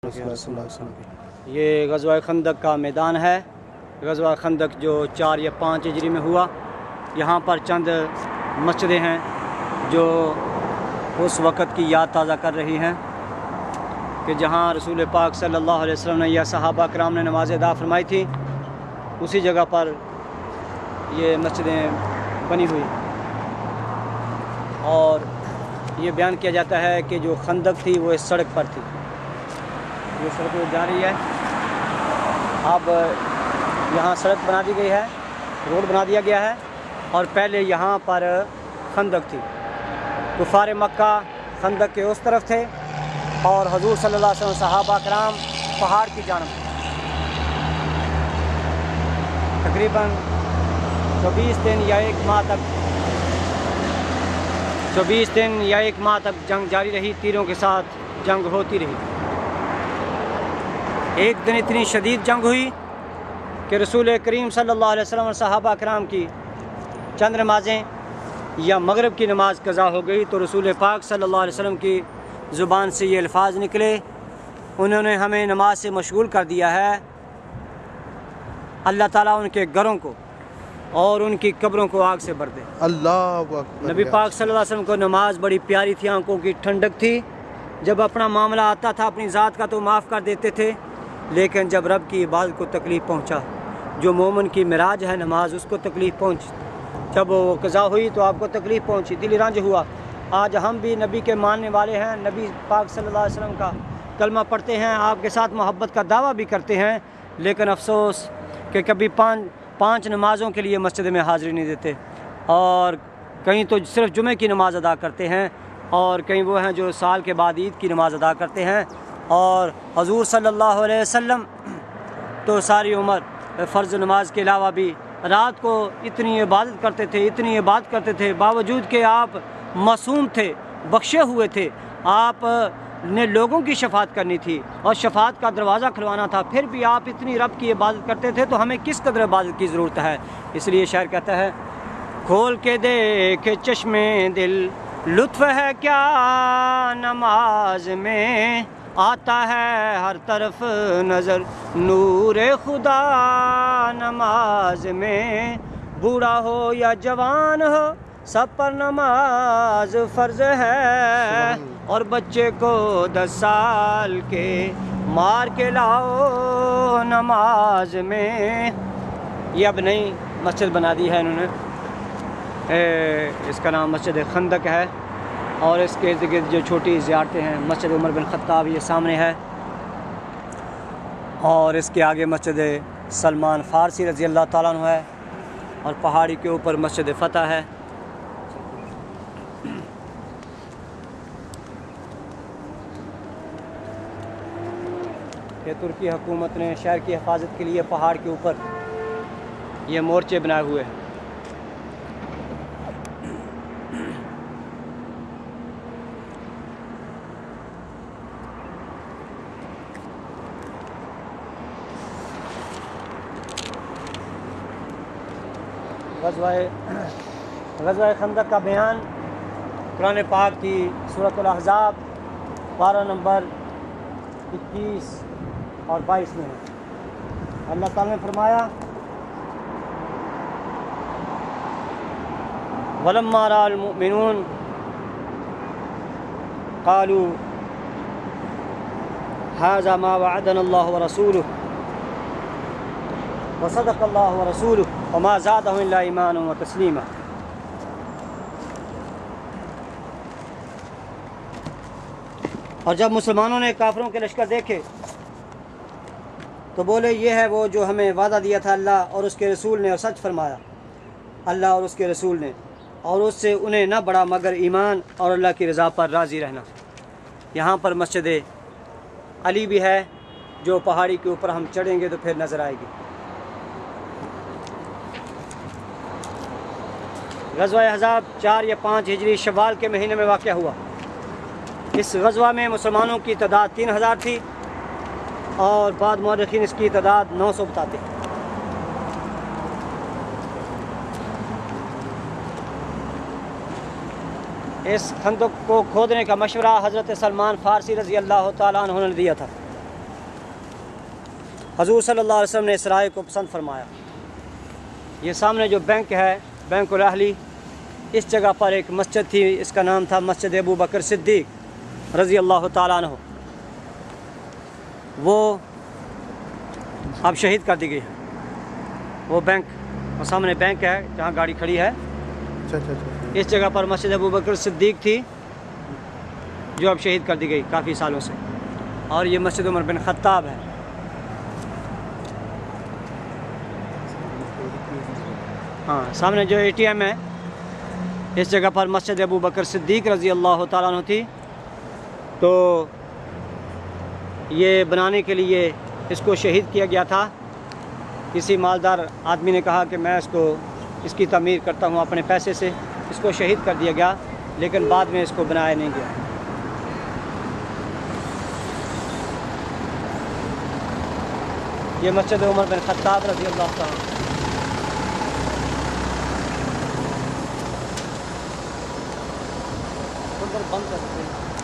یہ غزوہ خندق کا میدان ہے۔ غزوہ خندق جو 4 یا 5 ہجری میں ہوا۔ یہاں پر چند مسجدیں ہیں جو اس وقت کی یاد تازہ کر رہی ہیں کہ جہاں رسول پاک صلی اللہ علیہ وسلم نے یا صحابہ کرام نے نماز ادا فرمائی تھی، اسی جگہ پر یہ مسجدیں بنی ہوئی، اور یہ بیان کیا جاتا ہے کہ جو خندق تھی وہ اس سڑک پر تھی۔ یہ سڑک جا رہی ہے، اب یہاں سڑک بنا دی گئی ہے، روڈ بنا دیا گیا ہے، اور پہلے یہاں پر خندق تھی۔ کفار مکہ خندق کے اس طرف تھے اور حضور صلی اللہ علیہ وسلم صحابہ کرام پہاڑ کی جانب تھے۔ تقریباً 24 دن یا 1 ماہ تک 24 دن یا 1 ماہ تک جنگ جاری رہی، تیروں کے ساتھ جنگ ہوتی رہی۔ ایک دن اتنی شدید جنگ ہوئی کہ رسول کریم صلی اللہ علیہ وسلم اور صحابہ کرام کی چند نمازیں یا مغرب کی نماز قضا ہو گئی، تو رسول پاک صلی اللہ علیہ وسلم کی زبان سے یہ الفاظ نکلے، انہوں نے ہمیں نماز سے مشغول کر دیا ہے، اللہ تعالیٰ ان کے گھروں کو اور ان کی قبروں کو آگ سے بھر دے۔ اللہ اکبر۔ نبی پاک صلی اللہ علیہ وسلم کو نماز بڑی پیاری تھی، آنکھوں کی ٹھنڈک تھی۔ جب اپنا معاملہ آتا تھا اپنی ذات کا تو معاف کر دیتے تھے، لیکن جب رب کی عبادت کو تکلیف پہنچا، جو مومن کی معراج ہے نماز، اس کو تکلیف پہنچی، جب وہ قضا ہوئی تو آپ کو تکلیف پہنچی، دل رنج ہوا۔ آج ہم بھی نبی کے ماننے والے ہیں، نبی پاک صلی اللہ علیہ وسلم کا کلمہ پڑھتے ہیں، آپ کے ساتھ محبت کا دعویٰ بھی کرتے ہیں، لیکن افسوس کہ کبھی پانچ نمازوں کے لیے مسجد میں حاضری نہیں دیتے، اور کہیں تو صرف جمعے کی نماز ادا کرتے ہیں، اور کہیں وہ ہیں جو سال کے بعد عید کی نماز ادا کرتے ہیں۔ اور حضور صلی اللہ علیہ وسلم تو ساری عمر فرض نماز کے علاوہ بھی رات کو اتنی عبادت کرتے تھے، باوجود کہ آپ معصوم تھے، بخشے ہوئے تھے، آپ نے لوگوں کی شفاعت کرنی تھی اور شفاعت کا دروازہ کھلوانا تھا، پھر بھی آپ اتنی رب کی عبادت کرتے تھے، تو ہمیں کس قدر عبادت کی ضرورت ہے؟ اس لیے شاعر کہتا ہے، کھول کے دیکھ چشمے دل، لطف ہے کیا نماز میں، آتا ہے ہر طرف نظر نور خدا نماز میں، بوڑھا ہو یا جوان ہو سب پر نماز فرض ہے، اور بچے کو 10 سال کے مار کے لاؤ نماز میں۔ یہ اب نئی مسجد بنا دی ہے انہوں نے، اس کا نام مسجد خندق ہے، اور اس کے ارد گرد جو چھوٹی زیارتیں ہیں، مسجد عمر بن خطاب یہ سامنے ہے، اور اس کے آگے مسجد سلمان فارسی رضی اللہ تعالیٰ عنہ ہے، اور پہاڑی کے اوپر مسجد فتح ہے۔ یہ ترکی حکومت نے شہر کی حفاظت کے لیے پہاڑ کے اوپر یہ مورچے بنائے ہوئے ہیں۔ غزوہ خندق کا بیان قرآن پاک کی سورۃ الاحزاب 12 نمبر 21 اور 22 میں ہے۔ اللہ تعالیٰ نے فرمایا، وَلَمَّا رَأَى الْمُؤْمِنُونَ قَالُوا هَذَا مَا وَعَدَنَا اللَّهُ وَرَسُولُهُ وَصَدَقَ اللَّهُ وَرَسُولُهُ وَمَا زَادَهُمْ إِلَّا إِيمَانًا وَتَسْلِيمًا۔ اور جب مسلمانوں نے کافروں کے لشکر دیکھے تو بولے، یہ ہے وہ جو ہمیں وعدہ دیا تھا اللہ اور اس کے رسول نے، اور سچ فرمایا اللہ اور اس کے رسول نے، اور اس سے انہیں نہ بڑھا مگر ایمان اور اللہ کی رضا پر راضی رہنا۔ یہاں پر مسجد علی بھی ہے، جو پہاڑی کے اوپر ہم چڑھیں گے تو پھر نظر آئے گی۔ غزوہ احزاب 4 یا 5 ہجری شوال کے مہینے میں واقع ہوا۔ اس غزوہ میں مسلمانوں کی تعداد 3000 تھی، اور بعض مورخین اس کی تعداد 900 بتاتے ہیں۔ اس خندق کو کھودنے کا مشورہ حضرت سلمان فارسی رضی اللہ تعالیٰ عنہ نے دیا تھا۔ حضور صلی اللہ علیہ وسلم نے اس رائے کو پسند فرمایا۔ یہ سامنے جو بینک ہے، بینک الاہلی، اس جگہ پر ایک مسجد تھی، اس کا نام تھا مسجد ابو بکر صدیق رضی اللہ تعالیٰ عنہ۔ وہ اب شہید کر دی گئی ہے۔ وہ بینک، وہ سامنے بینک ہے جہاں گاڑی کھڑی ہے، اس جگہ پر مسجد ابو بکر صدیق تھی جو اب شہید کر دی گئی کافی سالوں سے، اور یہ مسجد عمر بن خطاب ہے۔ ہاں، سامنے جو اے ٹی ایم ہے، اس جگہ پر مسجد ابو بکر صدیق رضی اللہ تعالیٰ عنہ تھی۔ تو یہ بنانے کے لیے اس کو شہید کیا گیا تھا۔ کسی مالدار آدمی نے کہا کہ میں اس کی تعمیر کرتا ہوں اپنے پیسے سے، اس کو شہید کر دیا گیا، لیکن بعد میں اس کو بنایا نہیں گیا۔ یہ مسجد عمر بن خطاب رضی اللہ تعالیٰ عنہ۔ بند کر سکتے ہیں۔